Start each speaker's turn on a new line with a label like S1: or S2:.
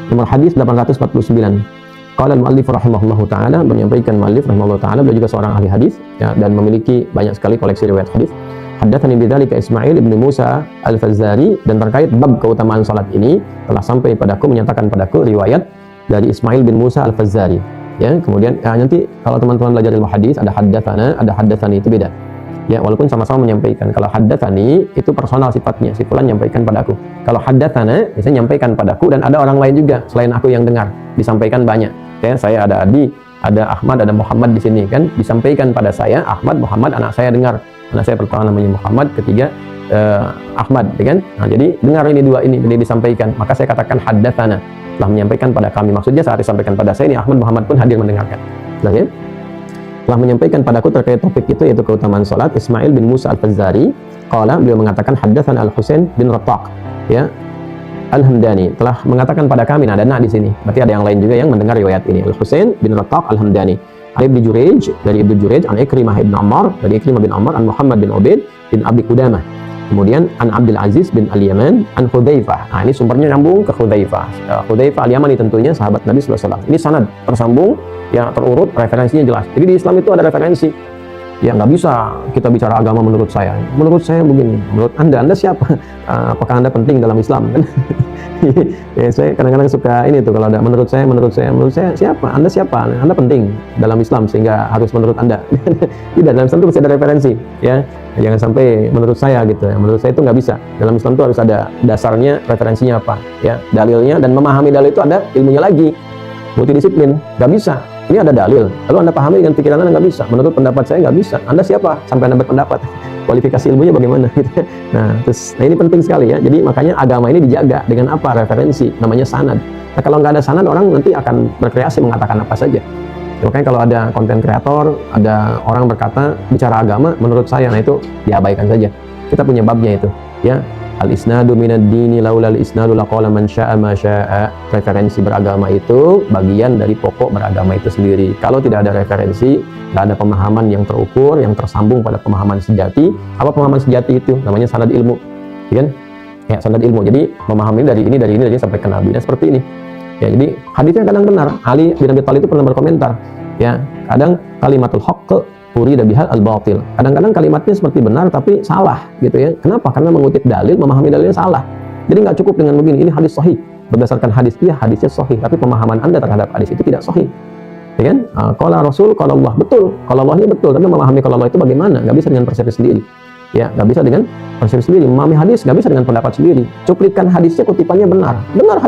S1: Nomor hadis 849. Qala al-muallif rahimahullahu taala, menyampaikan muallif rahimahullahu taala, beliau juga seorang ahli hadis ya, dan memiliki banyak sekali koleksi riwayat hadis. Haddatsani bidzalika Ismail bin Musa Al-Fazzari, dan terkait bab keutamaan salat ini telah sampai padaku, menyatakan padaku riwayat dari Ismail bin Musa Al-Fazzari. Ya, kemudian nanti kalau teman-teman belajar ilmu hadis ada haddatsana, ada haddatsani, itu beda. Ya, walaupun sama-sama menyampaikan. Kalau haddatsani itu personal sifatnya, si fulan menyampaikan padaku. Kalau haddatsana biasanya menyampaikan padaku dan ada orang lain juga selain aku yang dengar, disampaikan banyak. Ya, saya ada Adi, ada Ahmad, ada Muhammad di sini kan, disampaikan pada saya Ahmad, Muhammad, anak saya dengar. Anak saya pertama namanya Muhammad, ketiga Ahmad, ya kan? Nah, jadi dengar ini dua ini disampaikan, maka saya katakan haddatsana, telah menyampaikan pada kami. Maksudnya saat disampaikan pada saya ini Ahmad, Muhammad pun hadir mendengarkan. Nah, ya? Telah menyampaikan padaku terkait topik itu, yaitu keutamaan salat, Ismail bin Musa Al-Fazzari. Qala, beliau mengatakan haddatsana Al-Husain bin Rattaq, ya, Al-Hamdani, telah mengatakan pada kami. Nah, ada di sini. Berarti ada yang lain juga yang mendengar riwayat ini. Al-Husain bin Rattaq Al-Hamdani. Ibnu Jurayj, dari Ibnu Jurayj, an Ikrimah bin Ammar, dari Ikrimah bin Ammar, an Muhammad bin Ubaid bin Abi Qudamah. Kemudian an Abdul Aziz bin Al-Yaman, an Hudzaifah. Nah, ini sumbernya nyambung ke Hudzaifah. Hudzaifah Al-Yamani tentunya sahabat Nabi sallallahu alaihi wasallam. Ini sanad tersambung, yang terurut, referensinya jelas. Jadi di Islam itu ada referensi. Ya, nggak bisa kita bicara agama menurut saya. Menurut saya begini. Menurut Anda siapa? Apakah Anda penting dalam Islam? Kan? Ya, saya kadang-kadang suka ini tuh, kalau ada menurut saya siapa? Anda siapa? Anda penting dalam Islam sehingga harus menurut Anda. Tidak, dalam Islam itu mesti ada referensi. Ya, jangan sampai menurut saya gitu. Menurut saya itu nggak bisa. Dalam Islam itu harus ada dasarnya, referensinya apa? Ya, dalilnya, dan memahami dalil itu ada ilmunya lagi. Multidisiplin, nggak bisa. Ini ada dalil, lalu Anda pahami dengan pikiran Anda, nggak bisa. Menurut pendapat saya nggak bisa. Anda siapa sampai Anda berpendapat? Kualifikasi ilmunya bagaimana? Gitu. Nah, ini penting sekali ya. Jadi makanya agama ini dijaga dengan apa? Referensi, namanya sanad. Nah, kalau nggak ada sanad, orang nanti akan berkreasi mengatakan apa saja. Ya, makanya kalau ada konten kreator, ada orang berkata bicara agama, menurut saya, nah itu diabaikan saja. Kita punya babnya itu, ya. Al-isnadu minad dini laulal isnadu laqala man syaa ma syaa. Referensi beragama itu bagian dari pokok beragama itu sendiri. Kalau tidak ada referensi, tidak ada pemahaman yang terukur, yang tersambung pada pemahaman sejati. Apa pemahaman sejati itu? Namanya sanad ilmu, ya kan? Ya, sanad ilmu. Jadi memahami dari ini sampai ke Nabi. Dan seperti ini. Ya, jadi hadisnya kadang benar. Ali bin Abi Thalib itu pernah berkomentar, ya, kadang kalimatul haqq urida bihal al-batil. Kadang-kadang kalimatnya seperti benar tapi salah gitu ya. Kenapa? Karena mengutip dalil, memahami dalilnya salah. Jadi nggak cukup dengan begini, ini hadis sahih. Berdasarkan hadis, iya hadisnya sahih, tapi pemahaman Anda terhadap hadis itu tidak sahih. Ya kan? Qala Rasul, qala Allah. Betul, qala Allahnya betul, tapi memahami qala Allah itu bagaimana? Nggak bisa dengan persepsi sendiri. Ya, nggak bisa dengan persepsi sendiri. Memahami hadis nggak bisa dengan pendapat sendiri. Cuplikan hadisnya, kutipannya benar. Benar hadis.